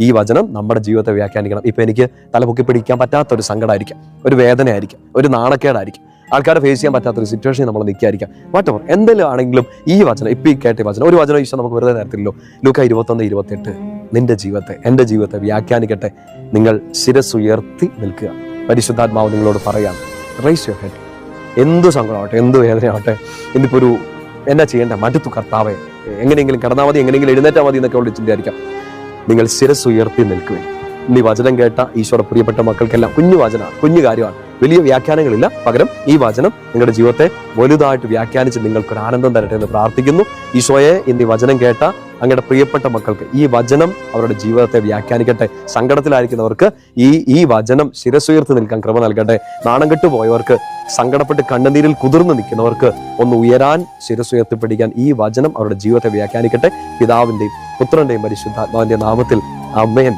ഈ വചനം നമ്മുടെ ജീവിതത്തെ വ്യാഖ്യാനിക്കണം. ഇപ്പം എനിക്ക് തലപൊക്കി പിടിക്കാൻ പറ്റാത്തൊരു സങ്കടമായിരിക്കാം, ഒരു വേദനയായിരിക്കും, ഒരു നാണക്കേടായിരിക്കും, ആൾക്കാരെ ഫേസ് ചെയ്യാൻ പറ്റാത്തൊരു സിറ്റുവേഷനിൽ നമ്മൾ നിൽക്കായിരിക്കാം. വാട്ടവർ എന്തെങ്കിലും ആണെങ്കിലും ഈ വചനം, ഇപ്പം ഈ കേട്ട വചനം, ഒരു വചനം ഈശോ നമുക്ക് വെറുതെ തരത്തില്ലല്ലോ. ലൂക്ക 21:28 നിന്റെ ജീവിതത്തെ, എൻ്റെ ജീവിതത്തെ വ്യാഖ്യാനിക്കട്ടെ. നിങ്ങൾ ശിരസ്സുയർത്തി നിൽക്കുക. പരിശുദ്ധാത്മാവ് നിങ്ങളോട് പറയാം, റൈസ് യുവർ ഹെഡ്. എന്തു സങ്കടമാവട്ടെ, എന്ത് വേദനയാവട്ടെ, ഇന്നിപ്പോൾ ഒരു എന്നാ ചെയ്യേണ്ട, മടുത്തു കർത്താവേ, എങ്ങനെയെങ്കിലും കിടന്നാൽ മതി, എങ്ങനെയെങ്കിലും എഴുന്നേറ്റാൽ മതി എന്നൊക്കെ ഉള്ള ചിന്തയായിരിക്കാം. നിങ്ങൾ ശിരസ്സുയർത്തി നിൽക്കുവിൻ. ഇനി വചനം കേട്ട ഈശോയുടെ പ്രിയപ്പെട്ട മക്കൾക്കെല്ലാം കുഞ്ഞു വചനമാണ്, കുഞ്ഞു കാര്യമാണ്, വലിയ വ്യാഖ്യാനങ്ങളില്ല. പകരം ഈ വചനം നിങ്ങളുടെ ജീവിതത്തെ വലുതായിട്ട് വ്യാഖ്യാനിച്ച് നിങ്ങൾക്കൊരു ആനന്ദം തരട്ടെ എന്ന് പ്രാർത്ഥിക്കുന്നു. ഈശോയെ, ഇന്ന് ഈ വചനം കേട്ട അങ്ങയുടെ പ്രിയപ്പെട്ട മക്കൾക്ക് ഈ വചനം അവരുടെ ജീവിതത്തെ വ്യാഖ്യാനിക്കട്ടെ. സങ്കടത്തിലായിരിക്കുന്നവർക്ക് ഈ വചനം ശിരസ്സുയർത്തി നിൽക്കാൻ കൃപ നൽകട്ടെ. നാണം കെട്ടുപോയവർക്ക്, സങ്കടപ്പെട്ട് കണ്ണുനീരിൽ കുതിർന്ന് നിൽക്കുന്നവർക്ക് ഒന്ന് ഉയരാൻ, ശിരസ്സുയർത്തിപ്പിടിക്കാൻ ഈ വചനം അവരുടെ ജീവിതത്തെ വ്യാഖ്യാനിക്കട്ടെ. പിതാവിന്റെയും പുത്രന്റെയും പരിശുദ്ധാത്മാവിന്റെ നാമത്തിൽ ആമേൻ.